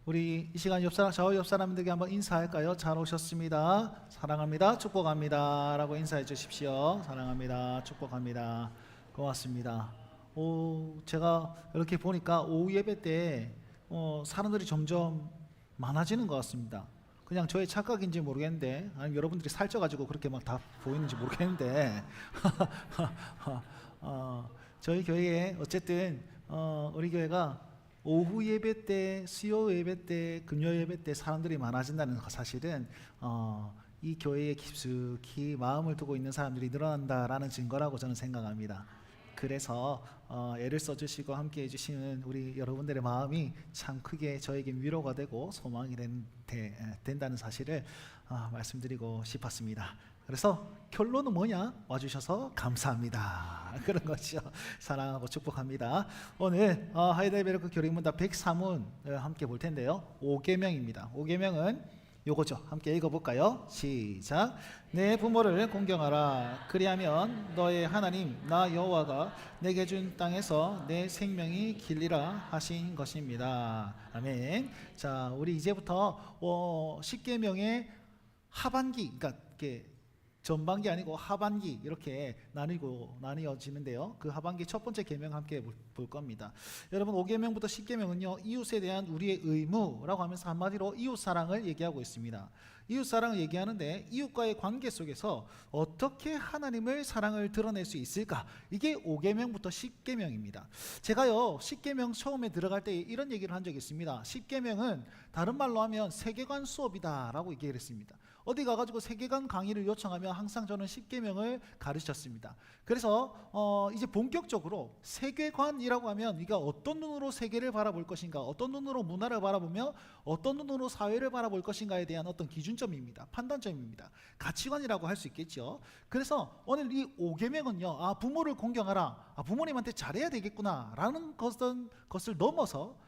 우리 이 시간 좌우 옆 사람들에게 한번 인사할까요? 잘 오셨습니다. 사랑합니다. 축복합니다. 라고 인사해 주십시오. 사랑합니다. 축복합니다. 고맙습니다. 제가 이렇게 보니까 오후 예배 때 사람들이 점점 많아지는 것 같습니다. 그냥 저의 착각인지 모르겠는데, 아니면 여러분들이 살쪄가지고 그렇게 막 다 보이는지 모르겠는데 저희 교회에 어쨌든 우리 교회가 오후 예배 때, 수요 예배 때, 금요 예배 때 사람들이 많아진다는 사실은 이 교회에 깊숙이 마음을 두고 있는 사람들이 늘어난다라는 증거라고 저는 생각합니다. 그래서 애를 써주시고 함께 해주시는 우리 여러분들의 마음이 참 크게 저에게 위로가 되고 소망이 된다는 사실을 말씀드리고 싶었습니다. 그래서 결론은 뭐냐? 와주셔서 감사합니다. 그런 거죠. 사랑하고 축복합니다. 오늘 하이델베르크 교리문답 103문 함께 볼 텐데요. 5계명입니다. 5계명은 요거죠. 함께 읽어볼까요? 시작. 내 부모를 공경하라. 그리하면 너의 하나님 나 여호와가 내게 준 땅에서 내 생명이 길리라 하신 것입니다. 아멘. 자, 우리 이제부터 10계명의 하반기, 그러니까 이렇게 전반기 아니고 하반기 이렇게 나뉘어지는데요. 그 하반기 첫 번째 계명 함께 볼 겁니다. 여러분 5계명부터 10계명은요 이웃에 대한 우리의 의무라고 하면서 한마디로 이웃사랑을 얘기하고 있습니다. 이웃사랑을 얘기하는데 이웃과의 관계 속에서 어떻게 하나님을 사랑을 드러낼 수 있을까? 이게 5계명부터 10계명입니다. 제가요 10계명 처음에 들어갈 때 이런 얘기를 한 적이 있습니다. 10계명은 다른 말로 하면 세계관 수업이다 라고 얘기를 했습니다. 어디 가가지고 세계관 강의를 요청하면 항상 저는 10계명을 가르쳤습니다. 그래서 이제 본격적으로 세계관이라고 하면 네가 어떤 눈으로 세계를 바라볼 것인가, 어떤 눈으로 문화를 바라보며 어떤 눈으로 사회를 바라볼 것인가에 대한 어떤 기준점입니다. 판단점입니다. 가치관이라고 할 수 있겠죠. 그래서 오늘 이 5계명은요 부모를 공경하라, 부모님한테 잘해야 되겠구나 라는 것을 넘어서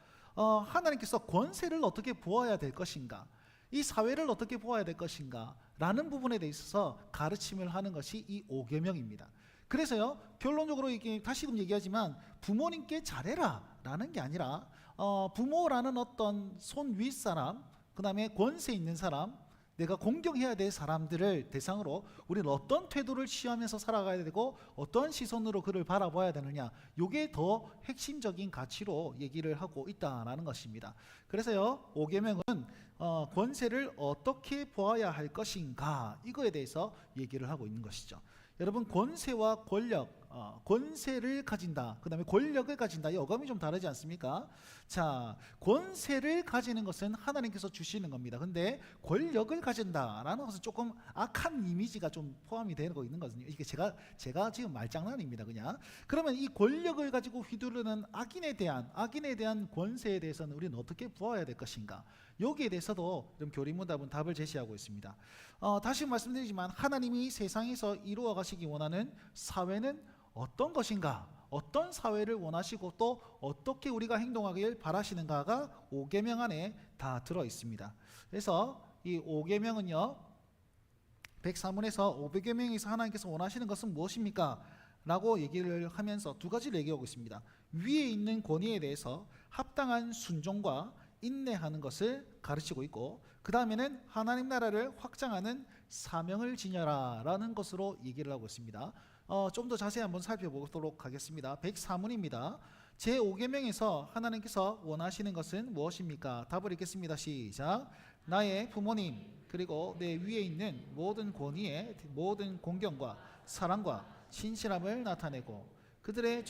하나님께서 권세를 어떻게 보아야 될 것인가, 이 사회를 어떻게 보아야 될 것인가 라는 부분에 대해서 가르침을 하는 것이 이 5계명입니다. 그래서요 결론적으로 이게 다시금 얘기하지만 부모님께 잘해라 라는 게 아니라 부모라는 어떤 손 윗사람, 그 다음에 권세 있는 사람, 내가 공경해야 될 사람들을 대상으로 우리는 어떤 태도를 취하면서 살아가야 되고 어떤 시선으로 그를 바라봐야 되느냐, 이게 더 핵심적인 가치로 얘기를 하고 있다는 것입니다. 그래서요 5계명은 권세를 어떻게 보아야 할 것인가, 이거에 대해서 얘기를 하고 있는 것이죠. 여러분 권세와 권력, 권세를 가진다, 그 다음에 권력을 가진다, 이 어감이 좀 다르지 않습니까? 자, 권세를 가지는 것은 하나님께서 주시는 겁니다. 근데 권력을 가진다라는 것은 조금 악한 이미지가 좀 포함이 되고 있는 거거든요. 이게 제가 지금 말장난입니다 그냥. 그러면 이 권력을 가지고 휘두르는 악인에 대한 권세에 대해서는 우리는 어떻게 보아야 될 것인가, 여기에 대해서도 좀 교리문답은 답을 제시하고 있습니다. 다시 말씀드리지만 하나님이 세상에서 이루어 가시기 원하는 사회는 어떤 것인가, 어떤 사회를 원하시고 또 어떻게 우리가 행동하길 바라시는가가 5계명 안에 다 들어 있습니다. 그래서 이 5계명은요 103문에서 5계명에서 하나님께서 원하시는 것은 무엇입니까? 라고 얘기를 하면서 두 가지를 얘기하고 있습니다. 위에 있는 권위에 대해서 합당한 순종과 인내하는 것을 가르치고 있고, 그 다음에는 하나님 나라를 확장하는 사명을 지녀라 라는 것으로 얘기를 하고 있습니다. 좀 더 자세히 한번 살펴보도록 하겠습니다. 104문입니다. 제5계명에서 하나님께서 원하시는 것은 무엇입니까? 답을 읽겠습니다. 시작. 나의 부모님 그리고 내 위에 있는 모든 권위에 모든 공경과 사랑과 신실함을 나타내고 그들의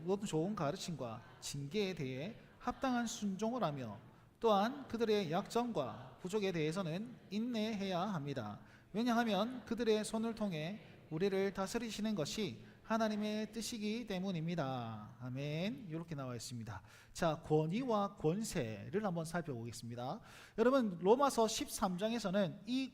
모든 좋은 가르침과 징계에 대해 합당한 순종을 하며 또한 그들의 약점과 부족에 대해서는 인내해야 합니다. 왜냐하면 그들의 손을 통해 우리를 다스리시는 것이 하나님의 뜻이기 때문입니다. 아멘. 이렇게 나와 있습니다. 자, 권위와 권세를 한번 살펴보겠습니다. 여러분 로마서 13장에서는 이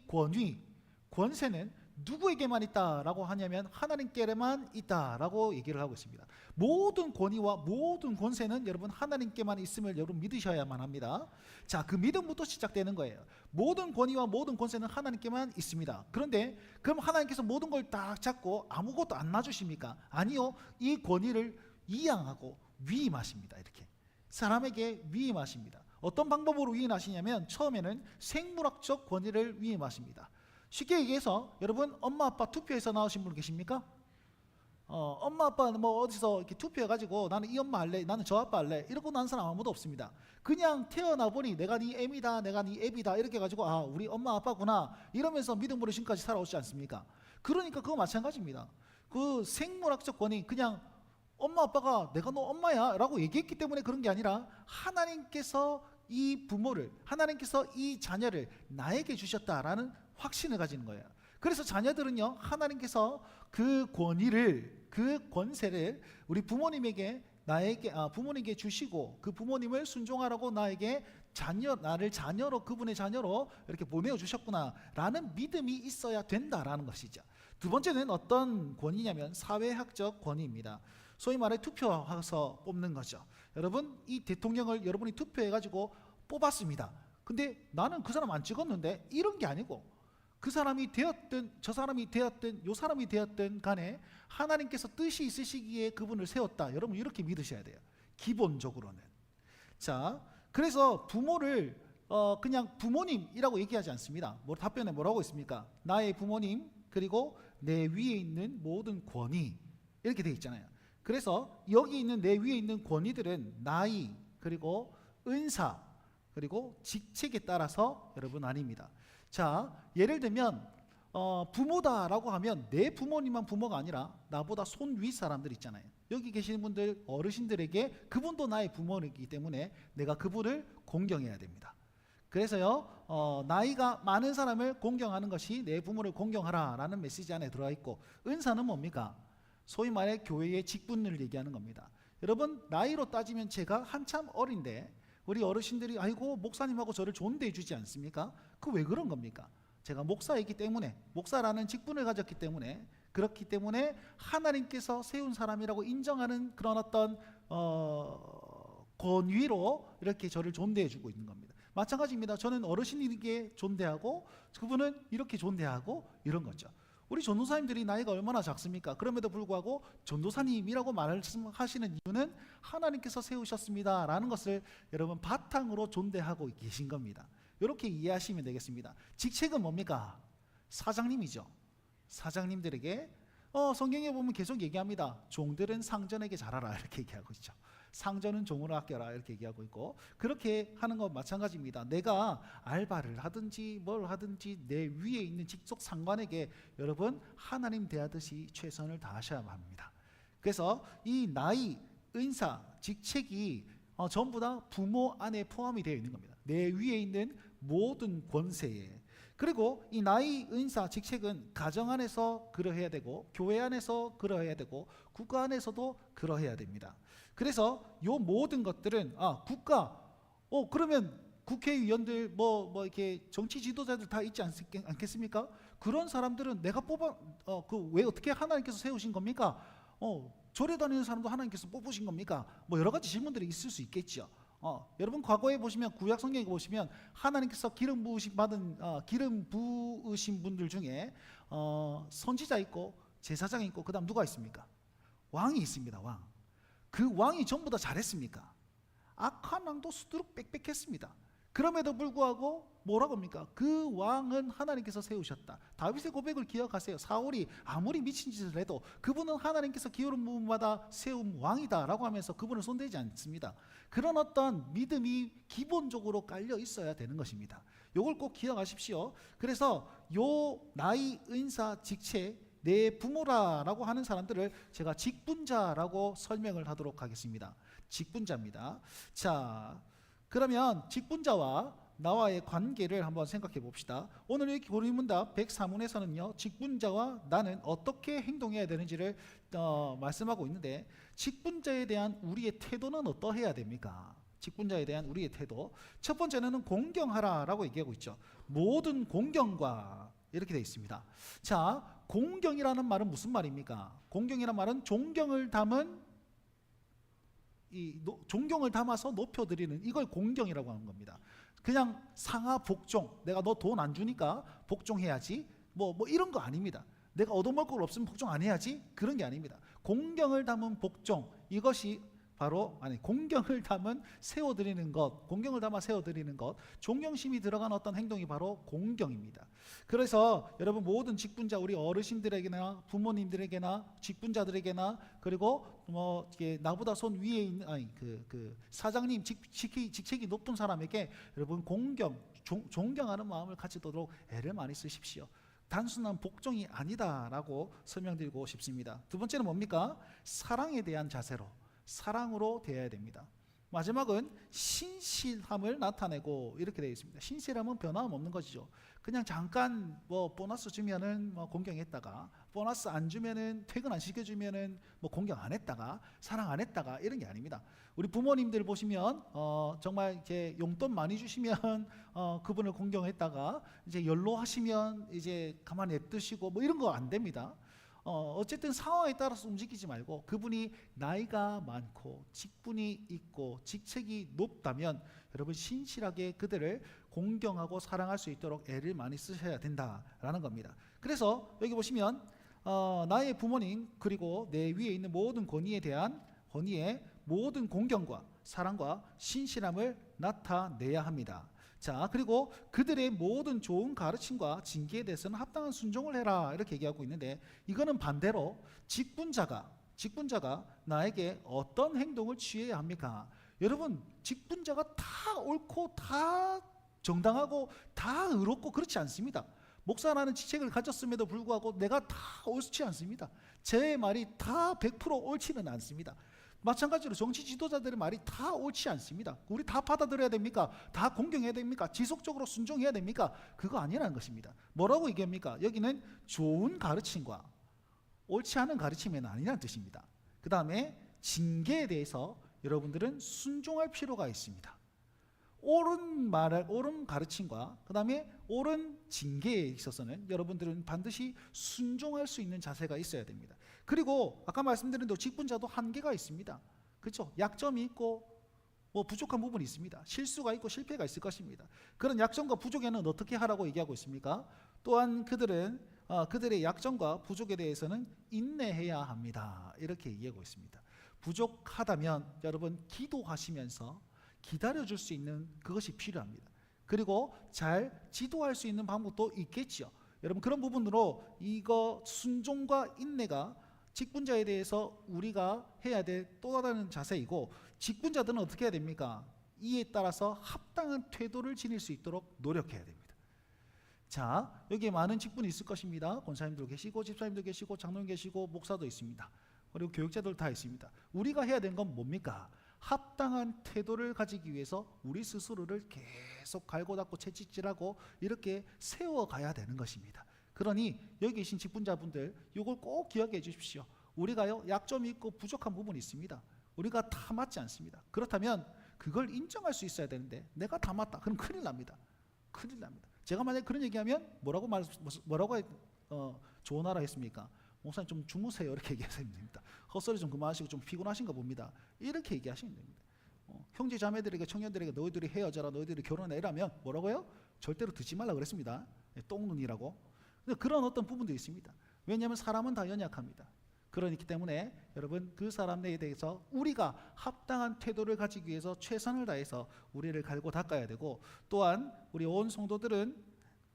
권세는 누구에게만 있다라고 하냐면 하나님께만 있다라고 얘기를 하고 있습니다. 모든 권위와 모든 권세는 여러분 하나님께만 있음을 여러분 믿으셔야만 합니다. 자, 그 믿음부터 시작되는 거예요. 모든 권위와 모든 권세는 하나님께만 있습니다. 그런데 그럼 하나님께서 모든 걸 딱 잡고 아무것도 안 놔주십니까? 아니요. 이 권위를 이양하고 위임하십니다. 이렇게 사람에게 위임하십니다. 어떤 방법으로 위임하시냐면 처음에는 생물학적 권위를 위임하십니다. 쉽게 얘기해서 여러분 엄마 아빠 투표해서 나오신 분 계십니까? 엄마 아빠는 뭐 어디서 이렇게 투표해가지고 나는 이 엄마 할래, 나는 저 아빠 할래 이러고 난 사람 아무도 없습니다. 그냥 태어나 보니 내가 네 애이다, 내가 네 애비다 이렇게 해가지고 아 우리 엄마 아빠구나 이러면서 믿음으로 지금까지 살아오지 않습니까? 그러니까 그거 마찬가지입니다. 그 생물학적 권위 그냥 엄마 아빠가 내가 너 엄마야 라고 얘기했기 때문에 그런 게 아니라 하나님께서 이 부모를, 하나님께서 이 자녀를 나에게 주셨다라는 확신을 가지는 거예요. 그래서 자녀들은요 하나님께서 그 권위를, 그 권세를 우리 부모님에게 부모님께 주시고 그 부모님을 순종하라고 나에게 나를 자녀로, 그분의 자녀로 이렇게 보내어 주셨구나 라는 믿음이 있어야 된다라는 것이죠. 두 번째는 어떤 권위냐면 사회학적 권위입니다. 소위 말해 투표해서 뽑는 거죠. 여러분 이 대통령을 여러분이 투표해가지고 뽑았습니다. 근데 나는 그 사람 안 찍었는데 이런 게 아니고 그 사람이 되었든 저 사람이 되었든 요 사람이 되었든 간에 하나님께서 뜻이 있으시기에 그분을 세웠다. 여러분 이렇게 믿으셔야 돼요. 기본적으로는. 자, 그래서 부모를 그냥 부모님이라고 얘기하지 않습니다. 답변에 뭐라고 있습니까? 나의 부모님 그리고 내 위에 있는 모든 권위 이렇게 돼 있잖아요. 그래서 여기 있는 내 위에 있는 권위들은 나이 그리고 은사 그리고 직책에 따라서 여러분 아닙니다. 자, 예를 들면 부모다라고 하면 내 부모님만 부모가 아니라 나보다 손 위 사람들 있잖아요. 여기 계시는 분들 어르신들에게 그분도 나의 부모이기 때문에 내가 그분을 공경해야 됩니다. 그래서요 나이가 많은 사람을 공경하는 것이 내 부모를 공경하라 라는 메시지 안에 들어가 있고, 은사는 뭡니까? 소위 말해 교회의 직분을 얘기하는 겁니다. 여러분 나이로 따지면 제가 한참 어린데 우리 어르신들이 아이고 목사님하고 저를 존대해 주지 않습니까? 그 왜 그런 겁니까? 제가 목사이기 때문에, 목사라는 직분을 가졌기 때문에, 그렇기 때문에 하나님께서 세운 사람이라고 인정하는 그런 어떤 권위로 이렇게 저를 존대해 주고 있는 겁니다. 마찬가지입니다. 저는 어르신에게 존대하고 그분은 이렇게 존대하고 이런 거죠. 우리 전도사님들이 나이가 얼마나 작습니까? 그럼에도 불구하고 전도사님이라고 말씀하시는 이유는 하나님께서 세우셨습니다 라는 것을 여러분 바탕으로 존대하고 계신 겁니다. 이렇게 이해하시면 되겠습니다. 직책은 뭡니까? 사장님이죠. 사장님들에게 성경에 보면 계속 얘기합니다. 종들은 상전에게 잘하라 이렇게 얘기하고 있죠. 상전은 종을 아껴라 이렇게 얘기하고 있고, 그렇게 하는 것 마찬가지입니다. 내가 알바를 하든지 뭘 하든지 내 위에 있는 직속 상관에게 여러분 하나님 대하듯이 최선을 다하셔야 합니다. 그래서 이 나이, 은사, 직책이 전부 다 부모 안에 포함이 되어 있는 겁니다. 내 위에 있는 모든 권세에. 그리고 이 나이, 은사, 직책은 가정 안에서 그러해야 되고 교회 안에서 그러해야 되고 국가 안에서도 그러해야 됩니다. 그래서 요 모든 것들은 국가 그러면 국회의원들 뭐 이렇게 정치 지도자들 다 있지 않겠습니까? 그런 사람들은 내가 뽑아 왜 어떻게 하나님께서 세우신 겁니까? 절에 다니는 사람도 하나님께서 뽑으신 겁니까? 뭐 여러 가지 질문들이 있을 수 있겠죠. 여러분 과거에 보시면 구약 성경에 보시면 하나님께서 기름 부으신 분들 중에 선지자 있고 제사장 있고 그다음 누가 있습니까? 왕이 있습니다. 왕. 그 왕이 전부 다 잘했습니까? 악한 왕도 수두룩 빽빽했습니다. 그럼에도 불구하고 뭐라고 합니까? 그 왕은 하나님께서 세우셨다. 다윗의 고백을 기억하세요. 사울이 아무리 미친 짓을 해도 그분은 하나님께서 기울은 부분마다 세운 왕이다 라고 하면서 그분을 손대지 않습니다. 그런 어떤 믿음이 기본적으로 깔려 있어야 되는 것입니다. 이걸 꼭 기억하십시오. 그래서 요 나이, 은사, 직책, 내 부모라고 하는 사람들을 제가 직분자라고 설명을 하도록 하겠습니다. 직분자입니다. 자, 그러면 직분자와 나와의 관계를 한번 생각해 봅시다. 오늘 여기 고린문답 104문에서는요 직분자와 나는 어떻게 행동해야 되는지를 말씀하고 있는데, 직분자에 대한 우리의 태도는 어떠해야 됩니까? 직분자에 대한 우리의 태도, 첫 번째는 공경하라 라고 얘기하고 있죠. 모든 공경과 이렇게 되어 있습니다. 자, 공경이라는 말은 무슨 말입니까? 공경이라는 말은 존경을 담아서 높여드리는, 이걸 공경이라고 하는 겁니다. 그냥 상하 복종, 내가 너 돈 안 주니까 복종해야지 뭐 이런 거 아닙니다. 내가 얻어먹을 걸 없으면 복종 안 해야지 그런 게 아닙니다. 공경을 담은 복종, 이것이 바로 공경을 담은 세워드리는 것, 공경을 담아 세워드리는 것, 존경심이 들어간 어떤 행동이 바로 공경입니다. 그래서 여러분 모든 직분자, 우리 어르신들에게나 부모님들에게나 직분자들에게나, 그리고 뭐 나보다 손 위에 있는 그 사장님, 직책이 높은 사람에게 여러분 존경하는 마음을 가지도록 애를 많이 쓰십시오. 단순한 복종이 아니다라고 설명드리고 싶습니다. 두 번째는 뭡니까? 사랑에 대한 자세로, 사랑으로 대해야 됩니다. 마지막은 신실함을 나타내고 이렇게 되어 있습니다. 신실함은 변함 없는 것이죠. 그냥 잠깐 뭐 보너스 주면은 뭐 공경했다가, 보너스 안 주면은, 퇴근 안 시켜주면은 뭐 공경 안 했다가, 사랑 안 했다가, 이런 게 아닙니다. 우리 부모님들 보시면 정말 이렇게 용돈 많이 주시면 그분을 공경했다가, 이제 연로하시면 이제 가만히 냅두시고 뭐 이런 거 안 됩니다. 어쨌든 상황에 따라서 움직이지 말고, 그분이 나이가 많고 직분이 있고 직책이 높다면 여러분 신실하게 그들을 공경하고 사랑할 수 있도록 애를 많이 쓰셔야 된다라는 겁니다. 그래서 여기 보시면 나의 부모님 그리고 내 위에 있는 모든 권위의 모든 공경과 사랑과 신실함을 나타내야 합니다. 자, 그리고 그들의 모든 좋은 가르침과 징계에 대해서는 합당한 순종을 해라, 이렇게 얘기하고 있는데, 이거는 반대로 직분자가 나에게 어떤 행동을 취해야 합니까? 여러분, 직분자가 다 옳고 다 정당하고 다 의롭고 그렇지 않습니다. 목사라는 직책을 가졌음에도 불구하고 내가 다 옳지 않습니다. 제 말이 다 100% 옳지는 않습니다. 마찬가지로 정치 지도자들의 말이 다 옳지 않습니다. 우리 다 받아들여야 됩니까? 다 공경해야 됩니까? 지속적으로 순종해야 됩니까? 그거 아니라는 것입니다. 뭐라고 얘기합니까? 여기는 좋은 가르침과 옳지 않은 가르침은 아니라는 뜻입니다. 그 다음에 징계에 대해서 여러분들은 순종할 필요가 있습니다. 옳은 가르침과 그 다음에 옳은 징계에 있어서는 여러분들은 반드시 순종할 수 있는 자세가 있어야 됩니다. 그리고 아까 말씀드린 대로 직분자도 한계가 있습니다. 그렇죠? 약점이 있고 뭐 부족한 부분이 있습니다. 실수가 있고 실패가 있을 것입니다. 그런 약점과 부족에는 어떻게 하라고 얘기하고 있습니까? 또한 그들의 약점과 부족에 대해서는 인내해야 합니다, 이렇게 얘기하고 있습니다. 부족하다면 여러분 기도하시면서 기다려줄 수 있는 그것이 필요합니다. 그리고 잘 지도할 수 있는 방법도 있겠죠. 여러분 그런 부분으로 이거 순종과 인내가 직분자에 대해서 우리가 해야 될 또 다른 자세이고, 직분자들은 어떻게 해야 됩니까? 이에 따라서 합당한 태도를 지닐 수 있도록 노력해야 됩니다. 자, 여기에 많은 직분이 있을 것입니다. 권사님도 계시고 집사님도 계시고 장로님 계시고 목사도 있습니다. 그리고 교육자들 다 있습니다. 우리가 해야 되는 건 뭡니까? 합당한 태도를 가지기 위해서 우리 스스로를 계속 갈고 닦고 채찍질하고 이렇게 세워가야 되는 것입니다. 그러니 여기 계신 직분자분들 이걸 꼭 기억해 주십시오. 우리가요 약점이 있고 부족한 부분이 있습니다. 우리가 다 맞지 않습니다. 그렇다면 그걸 인정할 수 있어야 되는데 내가 다 맞다, 그럼 큰일 납니다. 큰일 납니다. 제가 만약에 그런 얘기하면 뭐라고 조언하라 했습니까? 목사님 좀 주무세요, 이렇게 얘기하시면 됩니다. 헛소리 좀 그만하시고 좀 피곤하신가 봅니다, 이렇게 얘기하시면 됩니다. 형제 자매들에게, 청년들에게 너희들이 헤어져라, 너희들이 결혼해 이라면 뭐라고요? 절대로 듣지 말라 그랬습니다. 똥눈이라고. 근데 그런 어떤 부분도 있습니다. 왜냐하면 사람은 다 연약합니다. 그렇기 때문에 여러분 그 사람에 대해서 우리가 합당한 태도를 가지기 위해서 최선을 다해서 우리를 갈고 닦아야 되고, 또한 우리 온 성도들은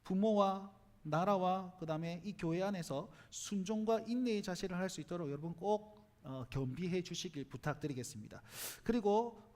부모와 나라와 그 다음에 이 교회 안에서 순종과 인내의 자세를 할 수 있도록 여러분 꼭 겸비해 주시길 부탁드리겠습니다. 그리고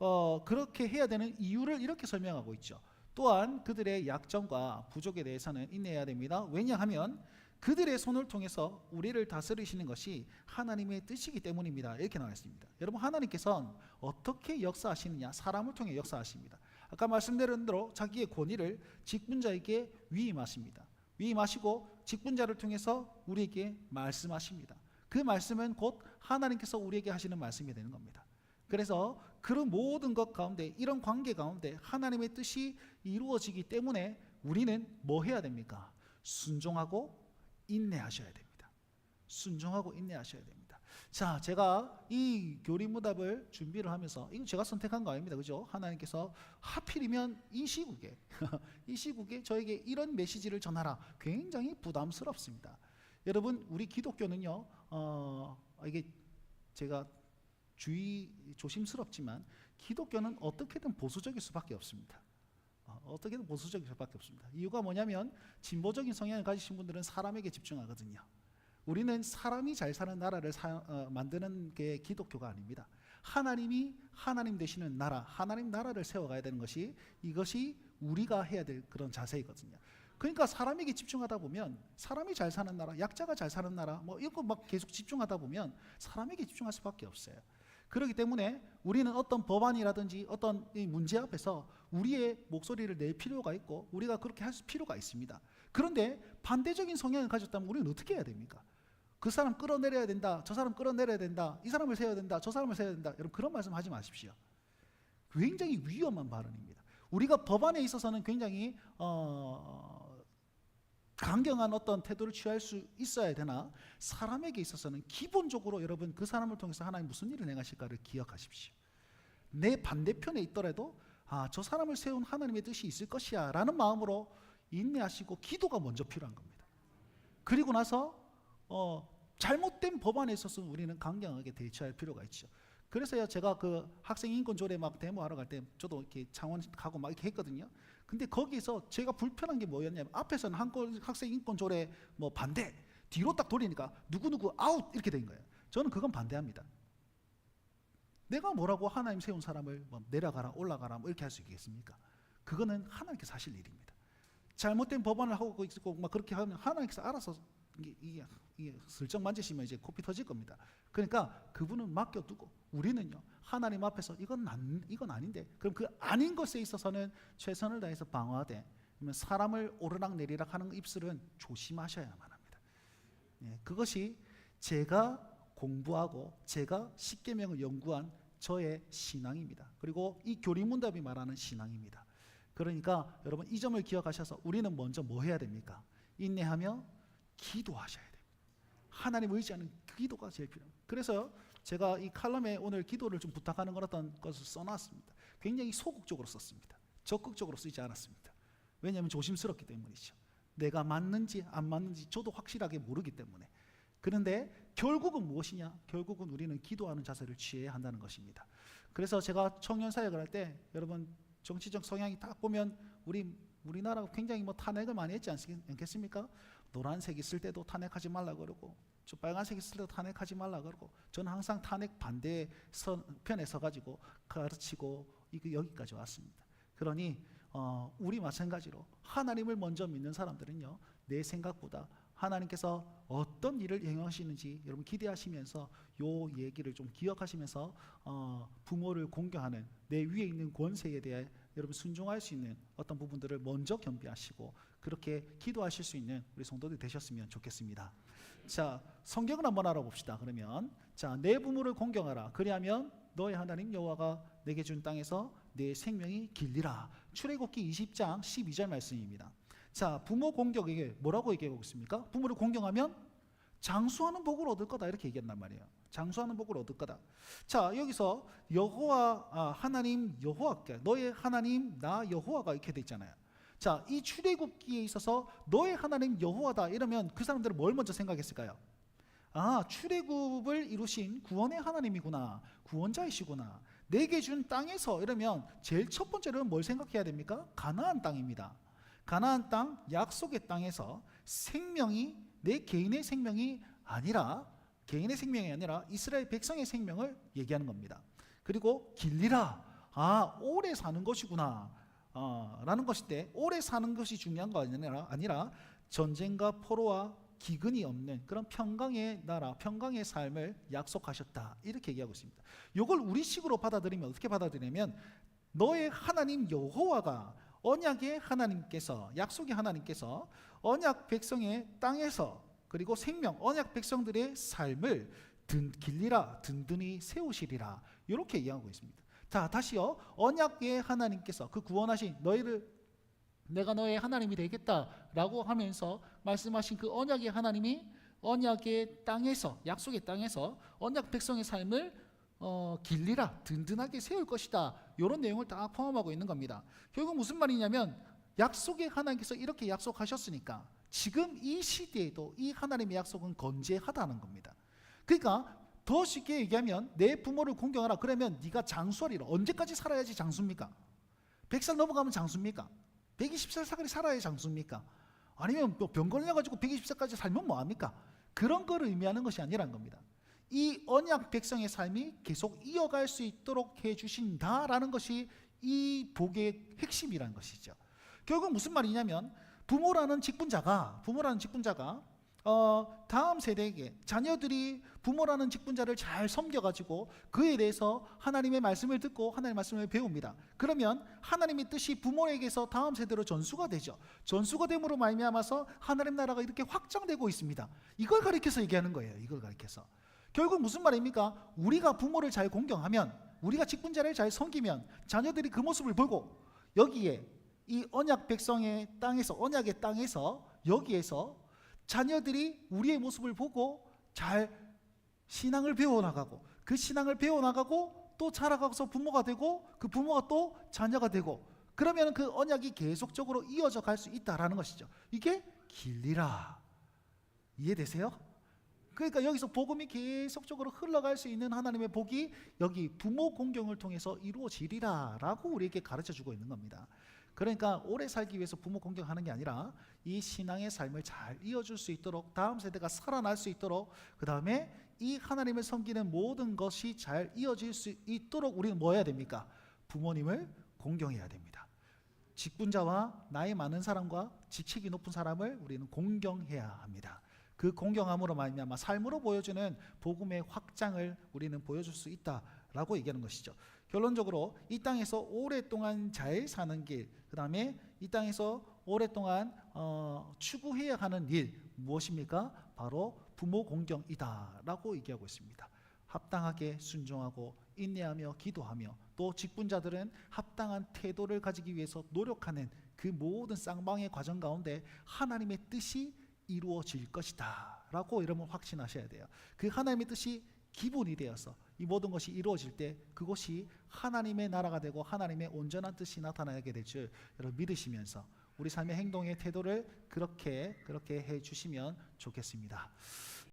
그렇게 해야 되는 이유를 이렇게 설명하고 있죠. 또한 그들의 약점과 부족에 대해서는 인내해야 됩니다. 왜냐하면 그들의 손을 통해서 우리를 다스리시는 것이 하나님의 뜻이기 때문입니다, 이렇게 나와 있습니다. 여러분 하나님께서는 어떻게 역사하시느냐? 사람을 통해 역사하십니다. 아까 말씀드린 대로 자기의 권위를 직분자에게 위임하십니다. 위임하시고 직분자를 통해서 우리에게 말씀하십니다. 그 말씀은 곧 하나님께서 우리에게 하시는 말씀이 되는 겁니다. 그래서 그런 모든 것 가운데, 이런 관계 가운데 하나님의 뜻이 이루어지기 때문에 우리는 뭐 해야 됩니까? 순종하고 인내하셔야 됩니다. 순종하고 인내하셔야 됩니다. 자, 제가 이 교리문답을 준비를 하면서, 이거 제가 선택한 거 아닙니다, 그죠? 하나님께서 하필이면 이 시국에 이 시국에 저에게 이런 메시지를 전하라, 굉장히 부담스럽습니다. 여러분 우리 기독교는요 이게 제가 조심스럽지만 기독교는 어떻게든 보수적일 수밖에 없습니다. 어떻게든 보수적일 수밖에 없습니다. 이유가 뭐냐면 진보적인 성향을 가지신 분들은 사람에게 집중하거든요. 우리는 사람이 잘 사는 나라를 만드는 게 기독교가 아닙니다. 하나님이 하나님 되시는 나라, 하나님 나라를 세워가야 되는 것이 이것이 우리가 해야 될 그런 자세이거든요. 그러니까 사람에게 집중하다 보면 사람이 잘 사는 나라, 약자가 잘 사는 나라 뭐 이거 막 계속 집중하다 보면 사람에게 집중할 수밖에 없어요. 그렇기 때문에 우리는 어떤 법안이라든지 어떤 이 문제 앞에서 우리의 목소리를 낼 필요가 있고 우리가 그렇게 할 필요가 있습니다. 그런데 반대적인 성향을 가졌다면 우리는 어떻게 해야 됩니까? 그 사람 끌어내려야 된다, 저 사람 끌어내려야 된다, 이 사람을 세워야 된다, 저 사람을 세워야 된다. 여러분 그런 말씀 하지 마십시오. 굉장히 위험한 발언입니다. 우리가 법안에 있어서는 굉장히 강경한 어떤 태도를 취할 수 있어야 되나 사람에게 있어서는 기본적으로 여러분 그 사람을 통해서 하나님 무슨 일을 행하실까를 기억하십시오. 내 반대편에 있더라도 저 사람을 세운 하나님의 뜻이 있을 것이야 라는 마음으로 인내하시고 기도가 먼저 필요한 겁니다. 그리고 나서 잘못된 법안에 있어서 우리는 강경하게 대처할 필요가 있죠. 그래서요 제가 그 학생 인권 조례 막 데모하러 갈 때 저도 이렇게 창원 가고 막 이렇게 했거든요. 근데 거기서 제가 불편한 게 뭐였냐면 앞에서는 학생 인권 조례 뭐 반대, 뒤로 딱 돌리니까 누구누구 아웃 이렇게 된 거예요. 저는 그건 반대합니다. 내가 뭐라고 하나님 세운 사람을 뭐 내려가라 올라가라 뭐 이렇게 할 수 있겠습니까? 그거는 하나님께서 하실 일입니다. 잘못된 법안을 하고 있고 막 그렇게 하면 하나님께서 알아서 이게 슬쩍 만지시면 이제 코피 터질 겁니다. 그러니까 그분은 맡겨두고 우리는요 하나님 앞에서 이건 아닌데 그럼 그 아닌 것에 있어서는 최선을 다해서 방어하되 사람을 오르락 내리락 하는 입술은 조심하셔야만 합니다. 그것이 제가 공부하고 제가 십계명을 연구한 저의 신앙입니다. 그리고 이 교리문답이 말하는 신앙입니다. 그러니까 여러분 이 점을 기억하셔서 우리는 먼저 뭐 해야 됩니까? 인내하며 기도하셔야 됩니다. 하나님 의지하는 기도가 제일 필요합니다. 그래서 제가 이 칼럼에 오늘 기도를 좀 부탁하는 어떤 것을 써놨습니다. 굉장히 소극적으로 썼습니다. 적극적으로 쓰지 않았습니다. 왜냐하면 조심스럽기 때문이죠. 내가 맞는지 안 맞는지 저도 확실하게 모르기 때문에. 그런데 결국은 무엇이냐? 결국은 우리는 기도하는 자세를 취해야 한다는 것입니다. 그래서 제가 청년 사역을 할 때 여러분 정치적 성향이 딱 보면 우리나라가 굉장히 뭐 탄핵을 많이 했지 않겠습니까? 노란색 있을 때도 탄핵하지 말라 그러고 저 빨간색 있을 때도 탄핵하지 말라 그러고 저는 항상 탄핵 반대 편에 서가지고 가르치고 여기까지 왔습니다. 그러니 우리 마찬가지로 하나님을 먼저 믿는 사람들은요 내 생각보다 하나님께서 어떤 일을 행하시는지 여러분 기대하시면서 요 얘기를 좀 기억하시면서 부모를 공경하는 내 위에 있는 권세에 대해 여러분 순종할 수 있는 어떤 부분들을 먼저 겸비하시고 그렇게 기도하실 수 있는 우리 성도들 되셨으면 좋겠습니다. 자, 성경을 한번 알아봅시다. 그러면 자, 내 부모를 공경하라. 그리하면 너의 하나님 여호와가 내게 준 땅에서 내 생명이 길리라. 출애굽기 20장 12절 말씀입니다. 자, 부모 공격에게 뭐라고 얘기하고 있습니까? 부모를 공경하면 장수하는 복을 얻을 거다 이렇게 얘기한단 말이에요. 장수하는 복을 얻을 거다. 자, 여기서 여호와 하나님 여호와께 너의 하나님 나 여호와가 이렇게 돼 있잖아요. 자, 이 출애굽기에 있어서 너의 하나님 여호와다 이러면 그 사람들은 뭘 먼저 생각했을까요? 출애굽을 이루신 구원의 하나님이구나. 구원자이시구나. 내게 준 땅에서 이러면 제일 첫 번째로는 뭘 생각해야 됩니까? 가나안 땅입니다. 가나안 땅, 약속의 땅에서 생명이 내 개인의 생명이 아니라 이스라엘 백성의 생명을 얘기하는 겁니다. 그리고 길리라. 오래 사는 것이구나. 라는 것인데 오래 사는 것이 중요한 거 아니라 전쟁과 포로와 기근이 없는 그런 평강의 나라, 평강의 삶을 약속하셨다. 이렇게 얘기하고 있습니다. 이걸 우리식으로 받아들이면 어떻게 받아들이냐면 너의 하나님 여호와가 언약의 하나님께서 약속의 하나님께서 언약 백성의 땅에서 그리고 생명 언약 백성들의 삶을 길리라 든든히 세우시리라 이렇게 얘기하고 있습니다. 자, 다시요. 언약의 하나님께서 그 구원하신 너희를 내가 너의 하나님이 되겠다라고 하면서 말씀하신 그 언약의 하나님이 언약의 땅에서 약속의 땅에서 언약 백성의 삶을 길리라 든든하게 세울 것이다. 이런 내용을 다 포함하고 있는 겁니다. 결국 무슨 말이냐면 약속의 하나님께서 이렇게 약속하셨으니까 지금 이 시대에도 이 하나님의 약속은 건재하다는 겁니다. 그러니까 더 쉽게 얘기하면 내 부모를 공경하라. 그러면 네가 장수하리라. 언제까지 살아야지 장수입니까? 100살 넘어가면 장수입니까? 120살까지 살아야 장수입니까? 아니면 병 걸려가지고 120살까지 살면 뭐합니까? 그런 걸 의미하는 것이 아니란 겁니다. 이 언약 백성의 삶이 계속 이어갈 수 있도록 해주신다라는 것이 이 복의 핵심이라는 것이죠. 결국 무슨 말이냐면 부모라는 직분자가 다음 세대에게 자녀들이 부모라는 직분자를 잘 섬겨가지고 그에 대해서 하나님의 말씀을 듣고 하나님의 말씀을 배웁니다. 그러면 하나님의 뜻이 부모에게서 다음 세대로 전수가 되죠. 전수가 됨으로 말미암아서 하나님 나라가 이렇게 확장되고 있습니다. 이걸 가리켜서 얘기하는 거예요. 이걸 가리켜서. 결국 무슨 말입니까? 우리가 부모를 잘 공경하면, 우리가 직분자를 잘 섬기면 자녀들이 그 모습을 보고 여기에 이 언약 백성의 땅에서, 언약의 땅에서, 여기에서 자녀들이 우리의 모습을 보고 잘 신앙을 배워나가고, 그 신앙을 배워나가고 또 자라가서 부모가 되고, 그 부모가 또 자녀가 되고, 그러면 그 언약이 계속적으로 이어져 갈 수 있다라는 것이죠. 이게 길리라. 이해되세요? 그러니까 여기서 복음이 계속적으로 흘러갈 수 있는 하나님의 복이 여기 부모 공경을 통해서 이루어지리라 라고 우리에게 가르쳐주고 있는 겁니다. 그러니까 오래 살기 위해서 부모 공경하는 게 아니라 이 신앙의 삶을 잘 이어줄 수 있도록, 다음 세대가 살아날 수 있도록, 그 다음에 이 하나님을 섬기는 모든 것이 잘 이어질 수 있도록 우리는 뭐 해야 됩니까? 부모님을 공경해야 됩니다. 직분자와 나이 많은 사람과 직책이 높은 사람을 우리는 공경해야 합니다. 그 공경함으로 말미암아 삶으로 보여주는 복음의 확장을 우리는 보여줄 수 있다라고 얘기하는 것이죠. 결론적으로 이 땅에서 오랫동안 잘 사는 길, 그 다음에 이 땅에서 오랫동안 추구해야 하는 일 무엇입니까? 바로 부모 공경이다라고 얘기하고 있습니다. 합당하게 순종하고 인내하며 기도하며, 또 직분자들은 합당한 태도를 가지기 위해서 노력하는 그 모든 쌍방의 과정 가운데 하나님의 뜻이 이루어질 것이다 라고 여러분 확신하셔야 돼요. 그 하나님의 뜻이 기본이 되어서 이 모든 것이 이루어질 때 그것이 하나님의 나라가 되고 하나님의 온전한 뜻이 나타나게 될 줄 여러분 믿으시면서 우리 삶의 행동의 태도를 그렇게 해 주시면 좋겠습니다.